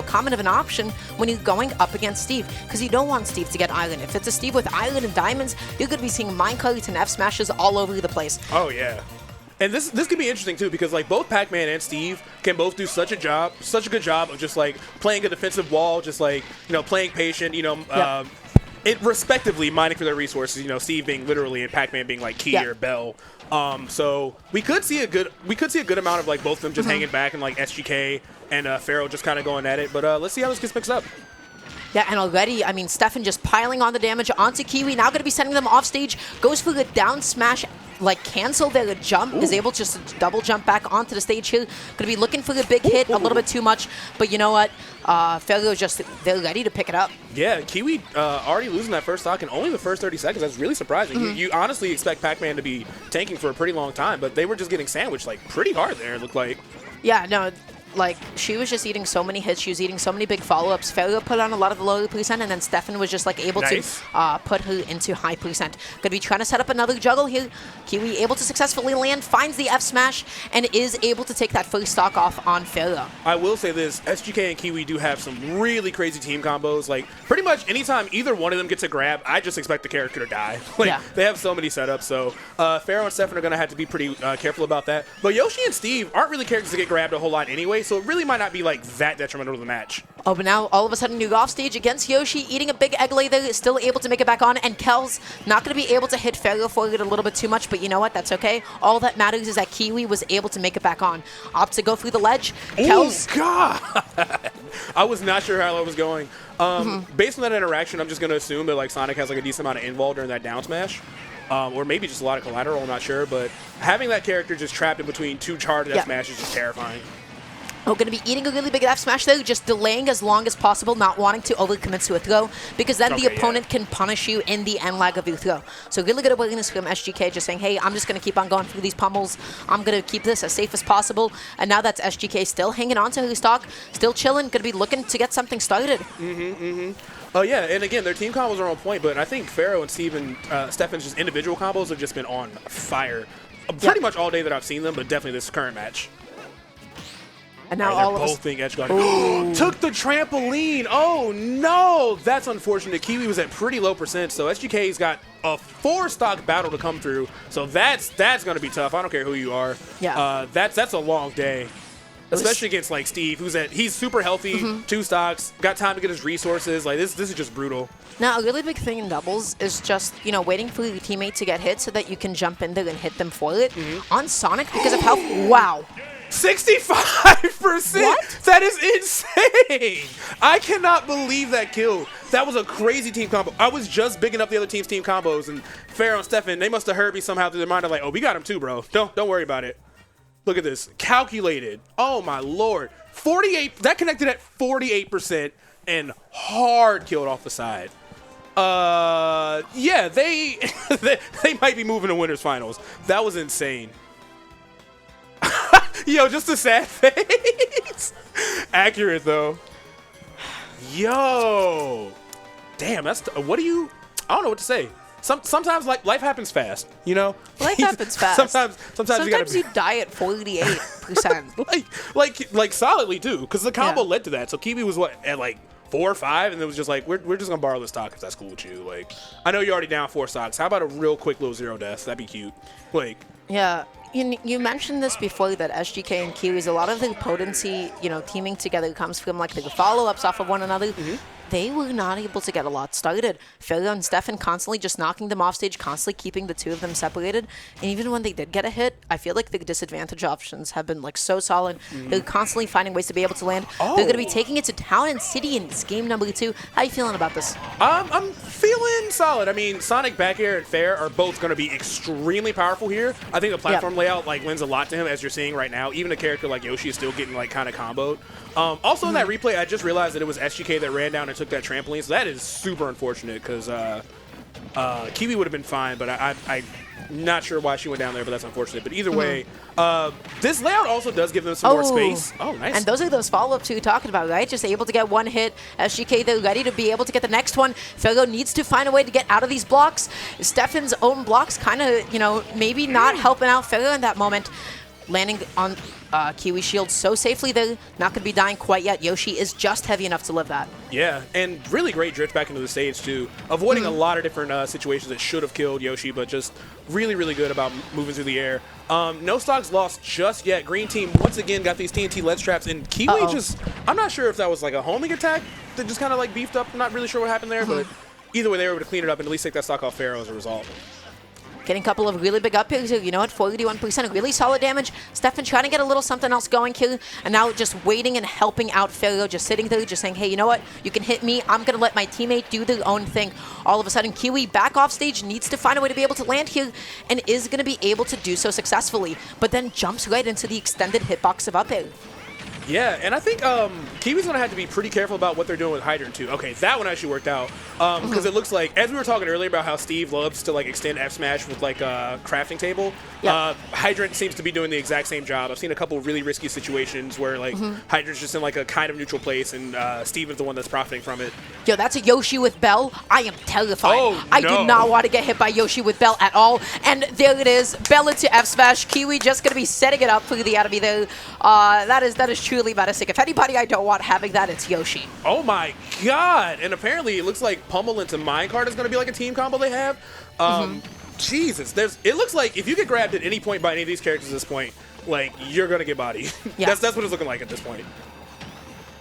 common of an option when you're going up against Steve, because you don't want Steve to get Island. If it's a Steve with Island and Diamonds, you're going to be seeing minecarts and F smashes all over the place. Oh, yeah. And this could be interesting, too, because, like, both Pac-Man and Steve can both do such a good job of just, like, playing a defensive wall, just, like, playing patient, it respectively mining for their resources, Steve being literally and Pac-Man being, like, Key or Bell. So we could see a good amount of, like, both of them just hanging back and, like, SGK and Pharaoh just kind of going at it. But let's see how this gets mixed up. Yeah, and already, I mean, Steffen just piling on the damage onto Kiwi. Now going to be sending them off stage. Goes for the down smash, like cancel their jump. Ooh. Is able to just double jump back onto the stage here. Going to be looking for the big hit, a little bit too much. But you know what? Pharaoh they're ready to pick it up. Yeah, Kiwi already losing that first stock in only the first 30 seconds. That's really surprising. You honestly expect Pac-Man to be tanking for a pretty long time, but they were just getting sandwiched like pretty hard there, it looked like. Yeah, no. Like, she was just eating so many hits. She was eating so many big follow-ups. Pharaoh put on a lot of the lower percent, and then Steffen was just, like, able to put her into high percent. Going to be trying to set up another juggle here. Kiwi able to successfully land, finds the F-smash, and is able to take that first stock off on Pharaoh. I will say this. SGK and Kiwi do have some really crazy team combos. Like, pretty much anytime either one of them gets a grab, I just expect the character to die. They have so many setups. So, Pharaoh and Steffen are going to have to be pretty careful about that. But Yoshi and Steve aren't really characters that get grabbed a whole lot anyway, so it really might not be like that detrimental to the match. Oh, but now all of a sudden you're off stage against Yoshi, eating a big egg lay there, still able to make it back on, and Kels not going to be able to hit Pharaoh for it a little bit too much, but you know what? That's okay. All that matters is that Kiwi was able to make it back on. Opt to go through the ledge. Kels. Oh, God! I was not sure how that was going. Based on that interaction, I'm just going to assume that like Sonic has like a decent amount of invul during that down smash. Or maybe just a lot of collateral, I'm not sure, but having that character just trapped in between two charged F smash is just terrifying. Oh, going to be eating a really big F smash though, just delaying as long as possible, not wanting to overcommit to a throw, because then the opponent can punish you in the end lag of your throw. So really good awareness from SGK, just saying, hey, I'm just going to keep on going through these pummels. I'm going to keep this as safe as possible. And now that's SGK still hanging on to her stock, still chilling, going to be looking to get something started. Oh, yeah, and again, their team combos are on point, but I think Pharaoh and Steffen's just individual combos have just been on fire pretty much all day that I've seen them, but definitely this current match. And now all of us both being edge guarded. Took the trampoline. Oh, no. That's unfortunate. Kiwi was at pretty low percent, so SGK's got a 4-stock battle to come through, so that's going to be tough. I don't care who you are. Yeah. That's a long day. Especially against like Steve, he's super healthy, 2 stocks, got time to get his resources. Like this is just brutal. Now a really big thing in doubles is just waiting for your teammate to get hit so that you can jump in there and hit them for it. On Sonic, because of health, wow. 65%. What? That is insane. I cannot believe that kill. That was a crazy team combo. I was just bigging up the other team's team combos, and Pharaoh and Steffen, they must have heard me somehow through their mind. Of like, oh, we got him too, bro. Don't worry about it. Look at this. Calculated. Oh, my Lord. 48. That connected at 48% and hard killed off the side. Yeah, they might be moving to winners finals. That was insane. Yo, just a sad face. Accurate, though. Yo. Damn, that's... what do you... I don't know what to say. Sometimes life happens fast, Life happens fast. Sometimes you die at 48%. like solidly too, because the combo led to that. So Kiwi was at like 4 or 5, and it was just like we're just gonna borrow this stock if that's cool with you. Like I know you're already down 4 stocks. How about a real quick little 0 death? That'd be cute. Like yeah. You mentioned this before that SGK and Kiwis, a lot of their potency, teaming together comes from like the follow-ups off of one another. They were not able to get a lot started. Pharaoh and Steffen constantly just knocking them off stage, constantly keeping the two of them separated. And even when they did get a hit, I feel like the disadvantage options have been like so solid. They're constantly finding ways to be able to land. They're going to be taking it to Town and City in this game number 2. How are you feeling about this? I'm feeling solid. I mean, Sonic back air and Fair are both going to be extremely powerful here. I think the platform layout like lends a lot to him, as you're seeing right now. Even a character like Yoshi is still getting like kind of comboed. Also in that replay, I just realized that it was SGK that ran down and took that trampoline, so that is super unfortunate because Kiwi would have been fine, but I'm not sure why she went down there, but that's unfortunate. But either way, this layout also does give them some more space. Oh, nice. And those are those follow-ups you're talking about, right? Just able to get one hit. SGK, they're ready to be able to get the next one. Pharaoh needs to find a way to get out of these blocks. Steffen's own blocks kind of, maybe not helping out Pharaoh in that moment. landing on Kiwi shield so safely. They're not going to be dying quite yet. Yoshi is just heavy enough to live that. Yeah, and really great drift back into the stage, too. Avoiding a lot of different situations that should have killed Yoshi, but just really, really good about moving through the air. No stocks lost just yet. Green team, once again, got these TNT ledge traps, and Kiwi just, I'm not sure if that was like a homing attack that just kind of like beefed up. I'm not really sure what happened there, but either way, they were able to clean it up and at least take that stock off Pharaoh as a result. Getting a couple of really big up here. You know what? 41%, really solid damage. Steffen trying to get a little something else going here. And now just waiting and helping out Pharaoh, just sitting there, just saying, hey, you know what? You can hit me. I'm going to let my teammate do their own thing. All of a sudden, Kiwi back off stage, needs to find a way to be able to land here, and is going to be able to do so successfully. But then jumps right into the extended hitbox of up air. Yeah, and I think Kiwi's going to have to be pretty careful about what they're doing with Hydrant, too. Okay, that one actually worked out. Because it looks like, as we were talking earlier about how Steve loves to, like, extend F Smash with, like, a crafting table, Hydrant seems to be doing the exact same job. I've seen a couple of really risky situations where, like, Hydrant's just in, like, a kind of neutral place, and Steve is the one that's profiting from it. Yo, that's a Yoshi with Bell. I am terrified. Oh, I do not want to get hit by Yoshi with Bell at all. And there it is. Bell into F Smash. Kiwi just going to be setting it up for the enemy there. That is truly menacing. If anybody I don't want having that, it's Yoshi. Oh my god! And apparently it looks like Pummel into Minecart is going to be like a team combo they have. Jesus, it looks like if you get grabbed at any point by any of these characters at this point, like, you're going to get bodied. Yeah. That's what it's looking like at this point.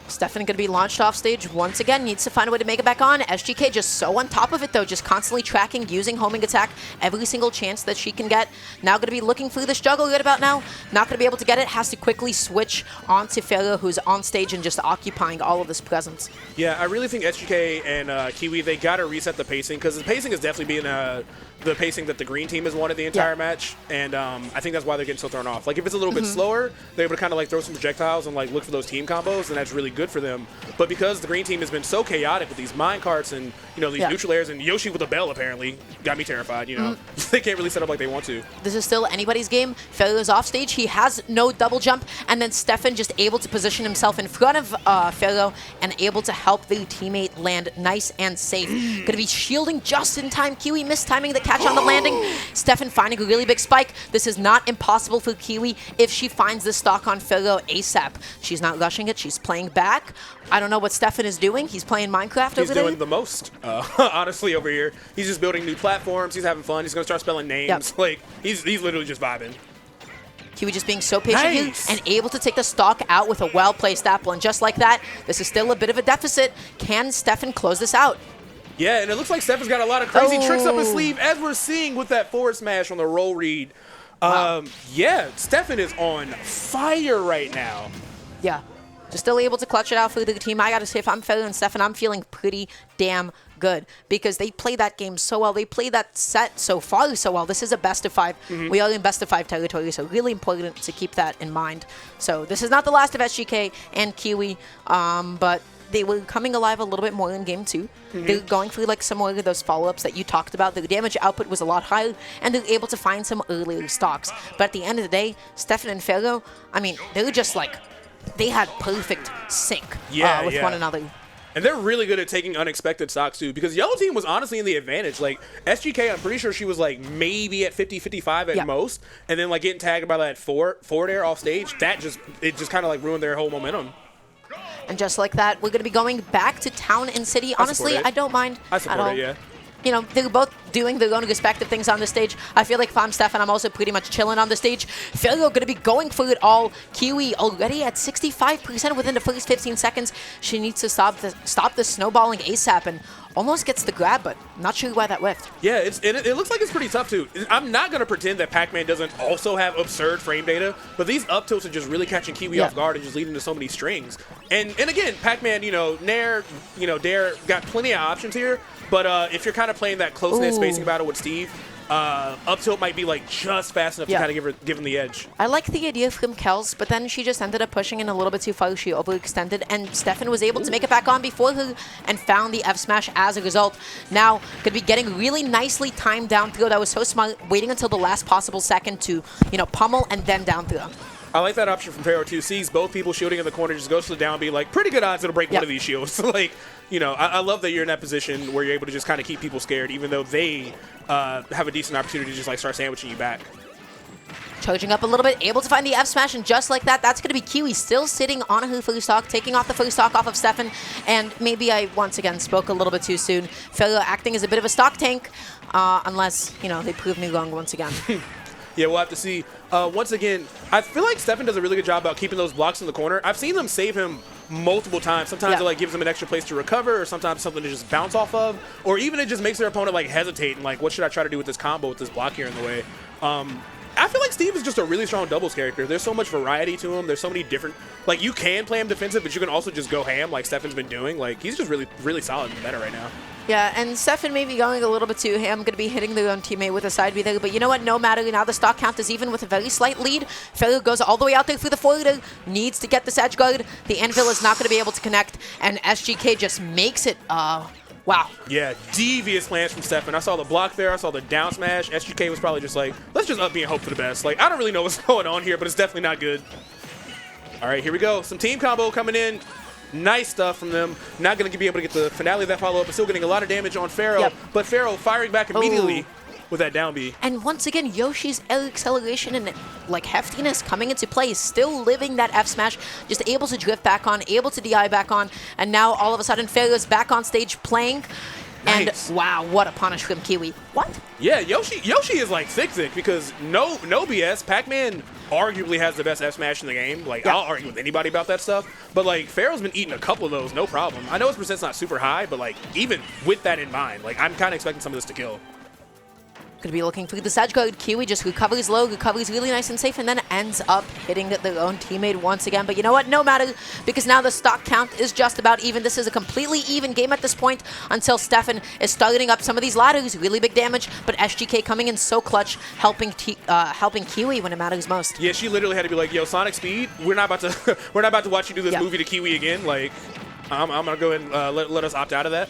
Steffen going to be launched off stage once again. Needs to find a way to make it back on. SGK just so on top of it, though. Just constantly tracking, using homing attack every single chance that she can get. Now going to be looking for the struggle right about now. Not going to be able to get it. Has to quickly switch onto Pharaoh, who's on stage and just occupying all of this presence. Yeah, I really think SGK and Kiwi, they got to reset the pacing, because the pacing is definitely being the pacing that the green team has wanted the entire match, and I think that's why they're getting so thrown off. Like, if it's a little bit slower, they're able to kind of like throw some projectiles and like look for those team combos, and that's really good for them. But because the green team has been so chaotic with these mine carts and, you know, these neutral airs, and Yoshi with a bell apparently got me terrified, you know. They can't really set up like they want to. This is still anybody's game. Pharaoh's off stage. He has no double jump, and then Steffen just able to position himself in front of Pharaoh and able to help the teammate land nice and safe. Gonna be shielding just in time. Kiwi mistiming the catch on the landing. Steffen finding a really big spike. This is not impossible for Kiwi if she finds the stock on Pharaoh ASAP. She's not rushing it. She's playing back. I don't know what Steffen is doing. He's playing Minecraft over there. He's doing the most, honestly, over here. He's just building new platforms. He's having fun. He's going to start spelling names. Like, he's literally just vibing. Kiwi just being so patient here and able to take the stock out with a well-placed apple. And just like that, this is still a bit of a deficit. Can Steffen close this out? Yeah, and it looks like Steffen's got a lot of crazy tricks up his sleeve, as we're seeing with that forward smash on the roll read. Yeah, Steffen is on fire right now. Yeah, just still able to clutch it out for the team. I got to say, if I'm Pharaoh and Steffen, I'm feeling pretty damn good because they play that game so well. They play that set so far so well. This is a best of 5. We are in best of 5 territory, so really important to keep that in mind. So this is not the last of SGK and Kiwi, but they were coming alive a little bit more in game 2. They're going through like some more of those follow-ups that you talked about. The damage output was a lot higher, and they're able to find some earlier stocks. But at the end of the day, Steffen and Pharaoh, I mean, they're just like, they had perfect sync with one another. And they're really good at taking unexpected stocks, too, because Yellow Team was honestly in the advantage. Like, SGK, I'm pretty sure she was, like, maybe at 50-55 at most, and then, like, getting tagged by that forward air off stage, it just kind of, like, ruined their whole momentum. And just like that, we're going to be going back to Town and City. Honestly, I don't mind at all. Yeah. You know, they're both doing their own respective things on the stage. I feel like if I'm Steffen, I'm also pretty much chilling on the stage. Pharaoh going to be going for it all. Kiwi already at 65% within the first 15 seconds. She needs to stop the snowballing ASAP and almost gets the grab, but not sure why that whiffed. Yeah, it looks like it's pretty tough, too. I'm not going to pretend that Pac-Man doesn't also have absurd frame data, but these up tilts are just really catching Kiwi off guard and just leading to so many strings. And again, Pac-Man, Nair, Dare got plenty of options here, but if you're kind of playing that close-knit spacing battle with Steve, up tilt might be like just fast enough to kind of give him the edge. I like the idea from Kels, but then she just ended up pushing in a little bit too far. She overextended, and Steffen was able to make it back on before her and found the F smash as a result. Now could be getting really nicely timed down throw. That was so smart, waiting until the last possible second to pummel and then down throw. I like that option from Pharaoh too. Sees both people shooting in the corner, just goes to the down B, like, pretty good odds it'll break one of these shields. Like, I love that you're in that position where you're able to just kind of keep people scared, even though they have a decent opportunity to just like start sandwiching you back. charging up a little bit, able to find the F smash, and just like that, that's going to be Kiwi still sitting on her first stock, taking off the first stock off of Steffen. And maybe I once again spoke a little bit too soon. Pharaoh acting as a bit of a stock tank, unless, you know, they prove me wrong once again. Yeah, we'll have to see. Once again, I feel like Steffen does a really good job about keeping those blocks in the corner. I've seen them save him multiple times. Sometimes it like gives them an extra place to recover, or sometimes something to just bounce off of, or even it just makes their opponent like hesitate and like, what should I try to do with this combo with this block here in the way? I feel like Steve is just a really strong doubles character. There's so much variety to him. There's so many different, like, you can play him defensive, but you can also just go ham like Steffen's been doing. Like, he's just really, really solid in the meta right now. Yeah, and Steffen may be going a little bit too ham, going to be hitting their own teammate with a side B there. But you know what? No matter. Now the stock count is even with a very slight lead. Pharaoh goes all the way out there through the forwarder, needs to get this edge guard. The anvil is not going to be able to connect, and SGK just makes it. Wow. Yeah, devious plans from Steffen. I saw the block there. I saw the down smash. SGK was probably just like, let's just up B and hope for the best. Like, I don't really know what's going on here, but it's definitely not good. All right, here we go. Some team combo coming in. Nice stuff from them. Not going to be able to get the finale of that follow-up, but still getting a lot of damage on Pharaoh. Yep. But Pharaoh firing back immediately with that down B. And once again, Yoshi's acceleration and like heftiness coming into play, still living that F smash, just able to drift back on, able to DI back on, and now all of a sudden Pharaoh's back on stage playing. Nice. And wow, what a punish from Kiwi. What? Yeah, Yoshi is like thick because no BS. Pac-Man arguably has the best F smash in the game. Like, I'll argue with anybody about that stuff. But like, Pharaoh's been eating a couple of those, no problem. I know his percent's not super high, but like, even with that in mind, like, I'm kind of expecting some of this to kill. Going to be looking through the edge guard. Kiwi just recovers low, recovers really nice and safe, and then ends up hitting their own teammate once again. But you know what? No matter, because now the stock count is just about even. This is a completely even game at this point until Steffen is starting up some of these ladders. Really big damage, but SGK coming in so clutch, helping Kiwi when it matters most. Yeah, she literally had to be like, yo, Sonic Speed, we're not about to watch you do this movie to Kiwi again. Like, I'm going to go ahead and let us opt out of that.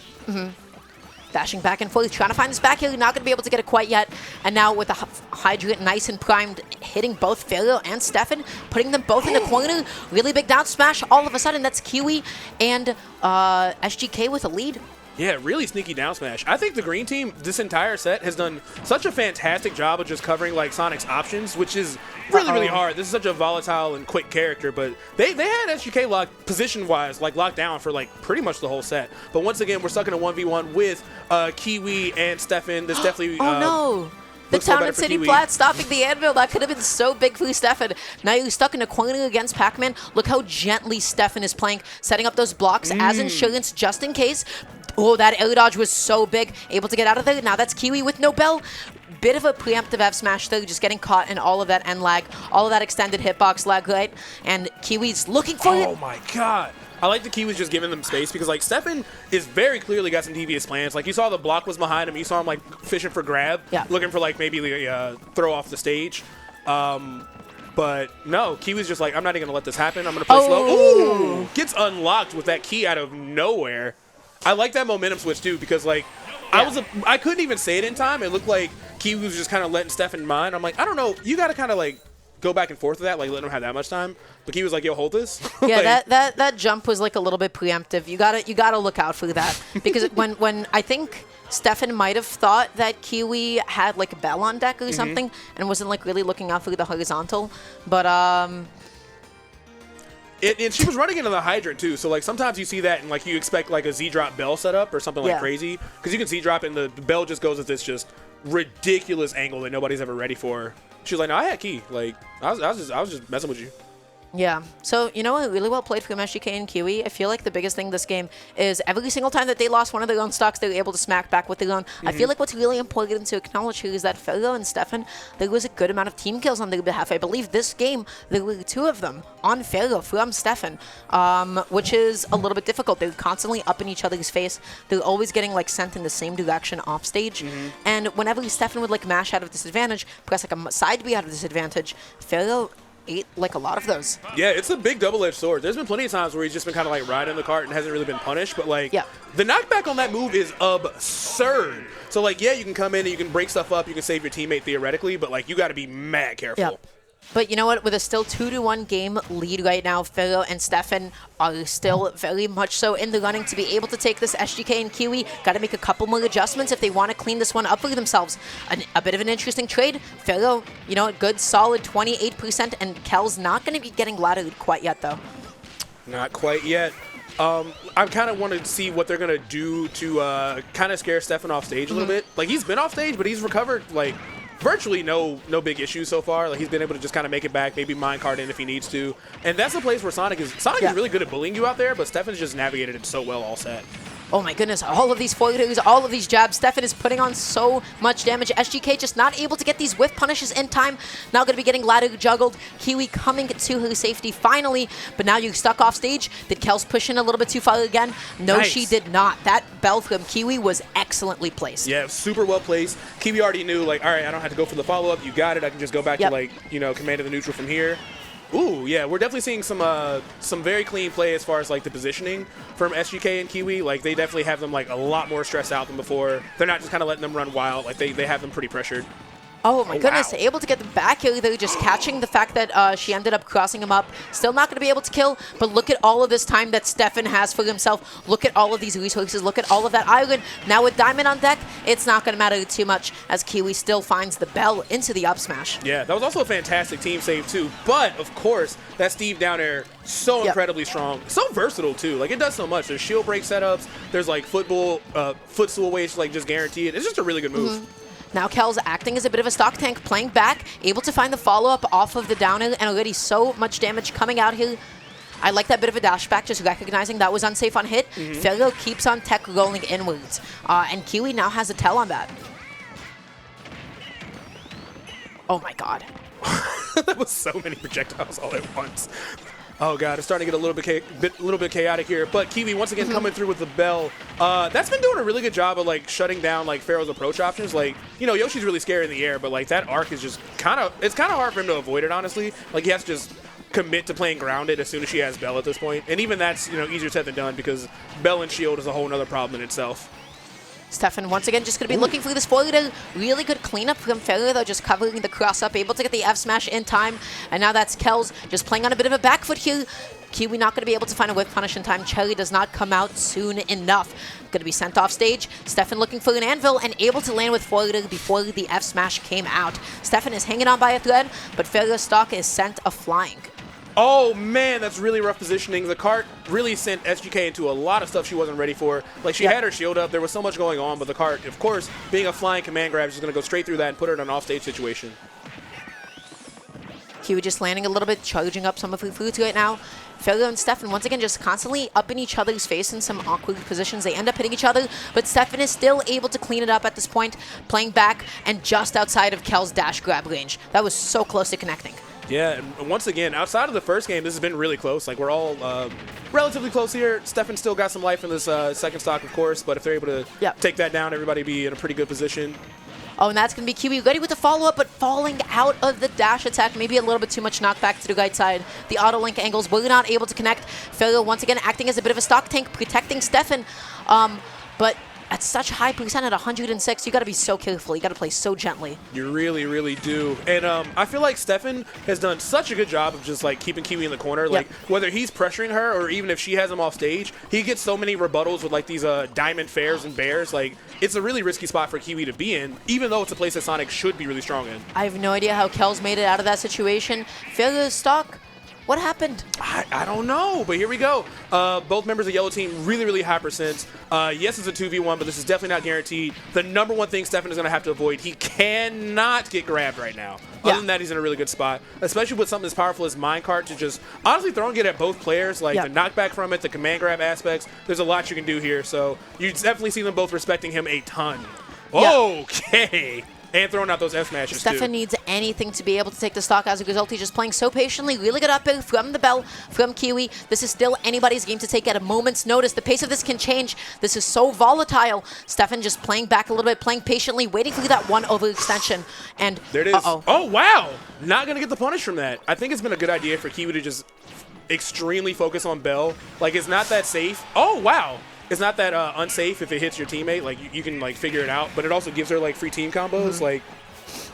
Dashing back and forth, trying to find this back heel. Not going to be able to get it quite yet. And now with the Hydrant nice and primed, hitting both Pharaoh and Steffen, putting them both in the corner. Really big down smash. All of a sudden, that's Kiwi and SGK with a lead. Yeah, really sneaky down smash. I think the green team this entire set has done such a fantastic job of just covering like Sonic's options, which is really, really hard. This is such a volatile and quick character, but they had SGK locked position-wise, like locked down for like pretty much the whole set. But once again, we're stuck in a 1v1 with Kiwi and Steffen. This definitely no. The Town and City Flat stopping the anvil. That could have been so big for Steffen. Now you're stuck in a corner against Pac-Man. Look how gently Steffen is playing, setting up those blocks as insurance just in case. Oh, that air dodge was so big. Able to get out of there. Now that's Kiwi with no bell. Bit of a preemptive F smash though, just getting caught in all of that end lag, all of that extended hitbox lag, right? And Kiwi's looking for it. Oh my god. I like the Kiwi's just giving them space because like Steffen is very clearly got some devious plans. Like you saw the block was behind him. You saw him like fishing for grab, looking for like maybe the throw off the stage. But no, Kiwi's just like, I'm not even going to let this happen. I'm going to play slow. Ooh! Gets unlocked with that key out of nowhere. I like that momentum switch too because like I couldn't even say it in time. It looked like Kiwi was just kind of letting Steffen mind. I'm like, I don't know. You got to kind of like go back and forth with that, like letting him have that much time. But Kiwi was like, yo, hold this. Yeah, like, that jump was like a little bit preemptive. You gotta look out for that because when I think Steffen might have thought that Kiwi had like a bell on deck or something and wasn't like really looking out for the horizontal, but and she was running into the hydrant too, so like sometimes you see that and like you expect like a Z-drop bell setup or something like crazy because you can Z-drop and the bell just goes at this just ridiculous angle that nobody's ever ready for. She was like, no, I had key. Like I was just messing with you. Yeah. So, you know what? Really well played from SGK and Kiwi. I feel like the biggest thing this game is every single time that they lost one of their own stocks, they were able to smack back with their own. I feel like what's really important to acknowledge here is that Pharaoh and Steffen, there was a good amount of team kills on their behalf. I believe this game, there were 2 of them on Pharaoh from Steffen, which is a little bit difficult. They're constantly up in each other's face. They're always getting like sent in the same direction off stage. And whenever Steffen would like mash out of disadvantage, press like a side B out of disadvantage, Pharaoh ate like a lot of those. Yeah, it's a big double-edged sword. There's been plenty of times where he's just been kind of like riding the cart and hasn't really been punished, but like the knockback on that move is absurd. So like, yeah, you can come in and you can break stuff up, you can save your teammate theoretically, but like you got to be mad careful. But you know what? With a still 2-1 game lead right now, Pharaoh and Steffen are still very much so in the running to be able to take this. SGK and Kiwi got to make a couple more adjustments if they want to clean this one up for themselves. A bit of an interesting trade. Pharaoh, you know, a good solid 28%, and Kel's not going to be getting laddered quite yet, though. Not quite yet. I kind of want to see what they're going to do to kind of scare Steffen off stage a little bit. Like, he's been off stage, but he's recovered, like, virtually no big issues so far. Like, he's been able to just kind of make it back, maybe minecart in if he needs to. And that's the place where Sonic is really good at bullying you out there, but Steffen's just navigated it so well all set. Oh my goodness, all of these forwards, all of these jabs. Steffen is putting on so much damage. SGK just not able to get these whiff punishes in time. Now going to be getting ladder juggled. Kiwi coming to her safety finally, but now you're stuck off stage. Did Kels push in a little bit too far again? No, nice. She did not. That bell from Kiwi was excellently placed. Yeah, super well placed. Kiwi already knew, like, all right, I don't have to go for the follow-up. You got it. I can just go back to, like, you know, command of the neutral from here. Ooh, yeah, we're definitely seeing some very clean play as far as, like, the positioning from SGK and Kiwi. Like, they definitely have them, like, a lot more stressed out than before. They're not just kind of letting them run wild. Like, they have them pretty pressured. Oh my goodness, wow. Able to get the back here. They're just catching the fact that she ended up crossing him up. Still not going to be able to kill, but look at all of this time that Steffen has for himself. Look at all of these resources. Look at all of that island. Now with Diamond on deck, it's not going to matter too much as Kiwi still finds the bell into the up smash. Yeah, that was also a fantastic team save too. But, of course, that Steve down air, so incredibly strong. So versatile too. Like, it does so much. There's shield break setups. There's, like, footstool ways, like, just guarantee it. It's just a really good move. Now Kel's acting as a bit of a stock tank, playing back, able to find the follow-up off of the down air, and already so much damage coming out here. I like that bit of a dash back, just recognizing that was unsafe on hit. Pharaoh keeps on tech rolling inwards, and Kiwi now has a tell on that. Oh my god. That was so many projectiles all at once. Oh god, it's starting to get a little bit chaotic here. But Kiwi once again coming through with the bell. That's been doing a really good job of, like, shutting down, like, Pharaoh's approach options. Like, you know, Yoshi's really scary in the air, but, like, that arc is just it's kind of hard for him to avoid it, honestly. Like, he has to just commit to playing grounded as soon as she has bell at this point. And even that's, you know, easier said than done because bell and shield is a whole other problem in itself. Steffen once again just going to be looking for this forwarder. Really good cleanup from Pharaoh, though, just covering the cross-up, able to get the F-smash in time. And now that's Kels just playing on a bit of a back foot here. Kiwi not going to be able to find a whip punish in time. Cherry does not come out soon enough. Going to be sent off stage. Steffen looking for an anvil and able to land with forwarder before the F-smash came out. Steffen is hanging on by a thread, but Pharaoh's stock is sent a-flying. Oh, man, that's really rough positioning. The cart really sent SGK into a lot of stuff she wasn't ready for. Like, she had her shield up. There was so much going on, but the cart, of course, being a flying command grab, is just going to go straight through that and put her in an off-stage situation. Kiwi just landing a little bit, charging up some of her foods right now. Pharaoh and Steffen once again just constantly up in each other's face in some awkward positions. They end up hitting each other, but Steffen is still able to clean it up at this point, playing back and just outside of Kel's dash grab range. That was so close to connecting. Yeah, and once again, outside of the first game, this has been really close. Like, we're all relatively close here. Steffen still got some life in this second stock, of course, but if they're able to take that down, everybody be in a pretty good position. Oh, and that's going to be Kiwi ready with the follow-up, but falling out of the dash attack. Maybe a little bit too much knockback to the right side. The auto-link angles were not able to connect. Pharaoh once again acting as a bit of a stock tank, protecting Steffen. But at such high percent at 106, you got to be so careful. You got to play so gently. You really, really do. And I feel like Steffen has done such a good job of just, like, keeping Kiwi in the corner. Like, whether he's pressuring her or even if she has him off stage, he gets so many rebuttals with, like, these diamond fairs and bears. Like, it's a really risky spot for Kiwi to be in, even though it's a place that Sonic should be really strong in. I have no idea how Kels made it out of that situation. Pharaoh's stock. What happened? I don't know, but here we go. Both members of Yellow Team, really, really high percents. Yes, it's a 2v1, but this is definitely not guaranteed. The number one thing Steffen is going to have to avoid, he cannot get grabbed right now. Other than that, he's in a really good spot, especially with something as powerful as minecart to just honestly throwing it at both players, like the knockback from it, the command grab aspects. There's a lot you can do here, so you definitely see them both respecting him a ton. Okay. And throwing out those F smashes too. Steffen needs anything to be able to take the stock. As a result, he's just playing so patiently. Really good up air from the bell, from Kiwi. This is still anybody's game to take at a moment's notice. The pace of this can change. This is so volatile. Steffen just playing back a little bit, playing patiently, waiting for that one overextension. And there it is. Oh, wow. Not going to get the punish from that. I think it's been a good idea for Kiwi to just extremely focus on bell. Like, it's not that safe. Oh, wow. It's not that unsafe if it hits your teammate. Like, you can, like, figure it out. But it also gives her, like, free team combos. Like,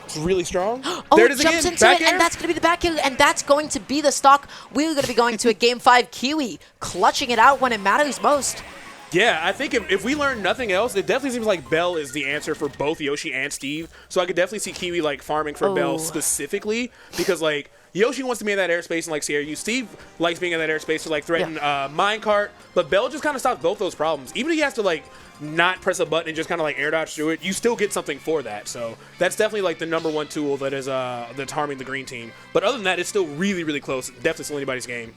It's really strong. Oh, there it is jumps again. into Back it, air. and that's going to be the back air, and that's going to be the stock. We're going to be going to a Game 5 Kiwi, clutching it out when it matters most. Yeah, I think if we learn nothing else, it definitely seems like Bell is the answer for both Yoshi and Steve. So I could definitely see Kiwi like farming for Bell specifically because like Yoshi wants to be in that airspace and like scare you. Steve likes being in that airspace to like threaten minecart, but Bell just kind of stops both those problems. Even if he has to like not press a button and just kind of like air dodge through it, you still get something for that. So that's definitely like the number one tool that is that's harming the green team. But other than that, it's still really, really close. Definitely still anybody's game.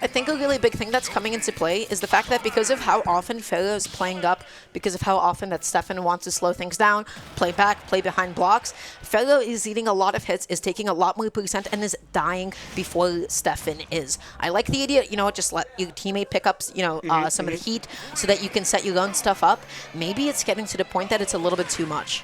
I think a really big thing that's coming into play is the fact that because of how often Pharaoh is playing up, because of how often that Steffen wants to slow things down, play back, play behind blocks, Pharaoh is eating a lot of hits, is taking a lot more percent, and is dying before Steffen is. I like the idea, you know, just let your teammate pick up, you know, some of the heat so that you can set your own stuff up. Maybe it's getting to the point that it's a little bit too much.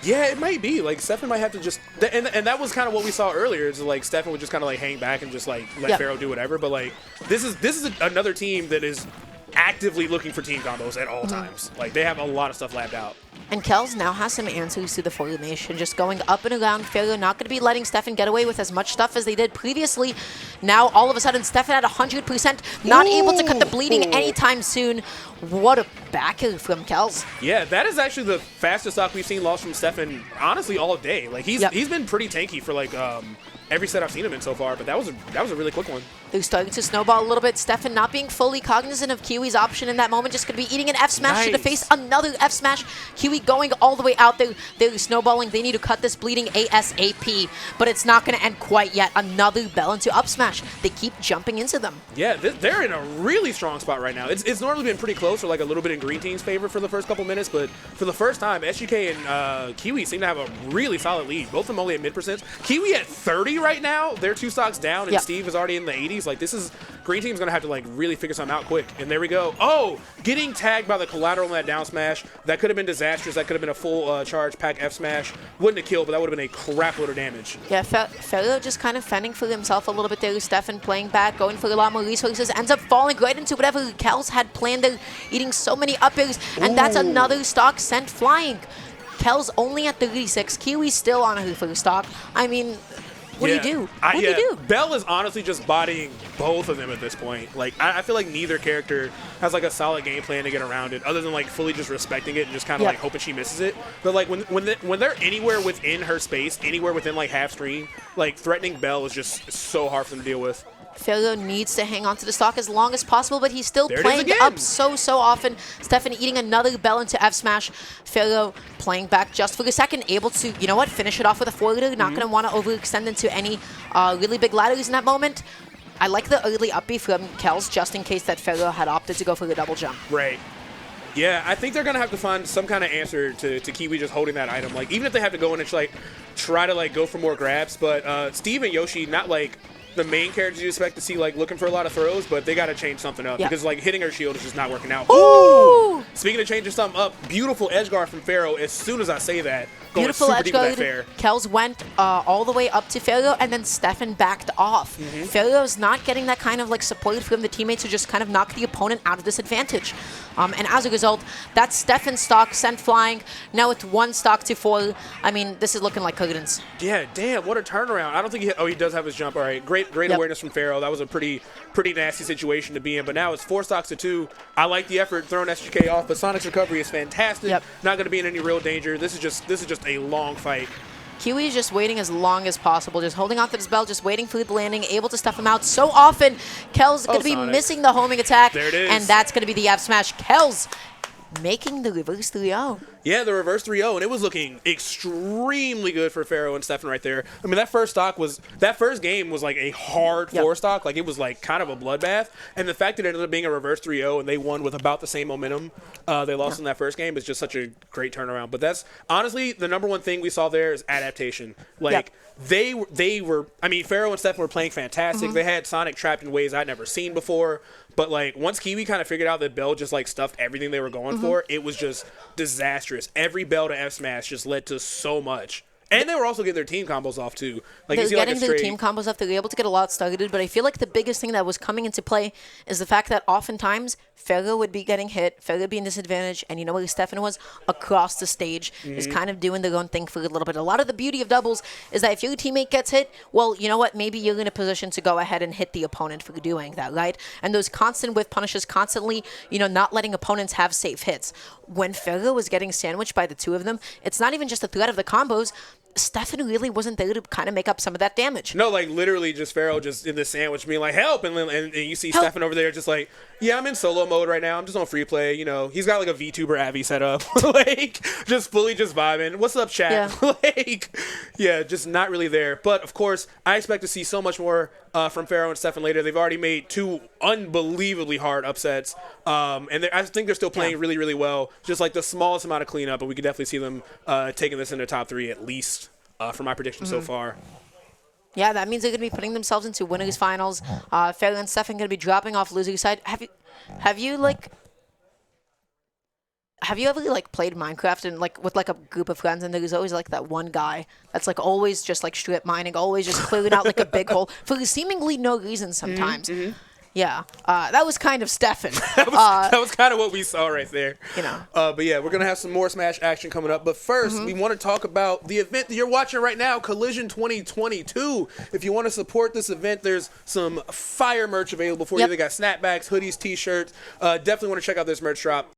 Yeah, it might be. Like, Steffen might have to just... And that was kind of what we saw earlier. Is like, Steffen would just kind of, like, hang back and just, like, let Pharaoh do whatever. But, like, this is another team that is actively looking for team combos at all times. Like, they have a lot of stuff labbed out. And Kels now has some answers to the formation, just going up and around. Pharaoh not going to be letting Steffen get away with as much stuff as they did previously. Now, all of a sudden, Steffen at 100%, not able to cut the bleeding anytime soon. What a backer from Kels. Yeah, that is actually the fastest stock we've seen lost from Steffen, honestly, all day. Like, he's been pretty tanky for, like, every set I've seen him in so far, but that was a really quick one. They're starting to snowball a little bit. Steffen not being fully cognizant of Kiwi's option in that moment, just going to be eating an F smash to the face. Another F smash. Kiwi going all the way out there. They're snowballing. They need to cut this bleeding ASAP, but it's not going to end quite yet. Another Bell into up smash. They keep jumping into them. Yeah, they're in a really strong spot right now. It's normally been pretty close or like a little bit in green team's favor for the first couple minutes, but for the first time, SGK and Kiwi seem to have a really solid lead. Both of them only at mid percent. Kiwi at 30 right now. They're 2 stocks down, and Steve is already in the 80s. Like, this is green team's gonna have to like really figure something out quick. And there we go. Oh, getting tagged by the collateral on that down smash. That could have been disastrous. That could have been a full charge pack F smash. Wouldn't have killed, but that would have been a crap load of damage. Yeah, Pharaoh just kind of fending for himself a little bit there. Steffen playing back, going for a lot more resources, ends up falling right into whatever Kels had planned there, eating so many up airs, and that's another stock sent flying. Kels only at 36. Kiwi still on her first stock. I mean, what do you do? What do you do? Bell is honestly just bodying both of them at this point. Like, I feel like neither character has like a solid game plan to get around it, other than like fully just respecting it and just kind of like hoping she misses it. But like when they're anywhere within her space, anywhere within like half screen, like threatening Bell is just so hard for them to deal with. Pharaoh needs to hang on to the stock as long as possible, but he's still playing up so often. Steffen eating another Bell into F smash. Pharaoh playing back just for a second, able to, you know what, finish it off with a forwarder. Not going to want to overextend into any really big ladders in that moment. I like the early up B from Kels just in case that Pharaoh had opted to go for the double jump. Right. Yeah, I think they're going to have to find some kind of answer to Kiwi just holding that item. Like, even if they have to go in and like try to like go for more grabs, but Steve and Yoshi, not like the main characters you expect to see like looking for a lot of throws, but they got to change something up because like hitting her shield is just not working out. Ooh! Speaking of changing something up, beautiful edge guard from Pharaoh. As soon as I say that, beautiful edge guard. Kels went all the way up to Pharaoh, and then Steffen backed off. Pharaoh's not getting that kind of like support from the teammates to just kind of knock the opponent out of this advantage. And as a result, that Steffen stock sent flying. Now it's 1 stock to 4. I mean, this is looking like curtains. Yeah, damn, what a turnaround. I don't think he does have his jump. All right, great awareness from Pharaoh. That was a pretty nasty situation to be in. But now it's 4 stocks to 2. I like the effort throwing SGK off, but Sonic's recovery is fantastic. Not going to be in any real danger. This is just a long fight. Kiwi is just waiting as long as possible, just holding on to this bell, just waiting for the landing, able to stuff him out. So often, Kels is going to be missing the homing attack, there it is. And that's going to be the F smash. Kels making the reverse 3-0. Yeah, the reverse 3-0, and it was looking extremely good for Pharaoh and Steffen right there. I mean, that first game was like a hard 4 stock. Like, it was like kind of a bloodbath. And the fact that it ended up being a reverse 3-0 and they won with about the same momentum they lost in that first game is just such a great turnaround. But that's honestly the number one thing we saw there is adaptation. Like, they were, I mean, Pharaoh and Steffen were playing fantastic. They had Sonic trapped in ways I'd never seen before. But, like, once Kiwi kind of figured out that Bell just, like, stuffed everything they were going for, it was just disastrous. Every Bell to F smash just led to so much. And they were also getting their team combos off, too. Like, They're you see, like, getting a their straight... team combos off. They're able to get a lot started, but I feel like the biggest thing that was coming into play is the fact that oftentimes Pharaoh would be getting hit, Pharaoh would be in disadvantage, and you know where Steffen was? Across the stage, is kind of doing their own thing for a little bit. A lot of the beauty of doubles is that if your teammate gets hit, well, you know what? Maybe you're in a position to go ahead and hit the opponent for doing that, right? And those constant whiff punishes, constantly, you know, not letting opponents have safe hits. When Pharaoh was getting sandwiched by the two of them, it's not even just the threat of the combos. Steffen really wasn't there to kind of make up some of that damage. No, like, literally just Pharaoh just in the sandwich being like, help! And you see Help. Steffen over there just like, yeah, I'm in solo mode right now. I'm just on free play. You know, he's got like a VTuber Abby set up. Like, just fully just vibing. What's up, chat? Yeah. Like, yeah, just not really there. But, of course, I expect to see so much more from Pharaoh and Steffen later. They've already made 2 unbelievably hard upsets. And I think they're still playing really, really well. Just like the smallest amount of cleanup, but we could definitely see them taking this in their top 3 at least. For my prediction so far. Yeah, that means they're going to be putting themselves into winners finals. Pharaoh and Steffen going to be dropping off losers side. Have you ever like played Minecraft and like with like a group of friends and there's always like that one guy that's like always just like strip mining, always just clearing out like a big hole for seemingly no reason sometimes. Yeah, that was kind of Steffen. that was kind of what we saw right there. You know. But yeah, we're going to have some more Smash action coming up. But first, we want to talk about the event that you're watching right now, Collision 2022. If you want to support this event, there's some fire merch available for you. They got snapbacks, hoodies, t-shirts. Definitely want to check out this merch drop.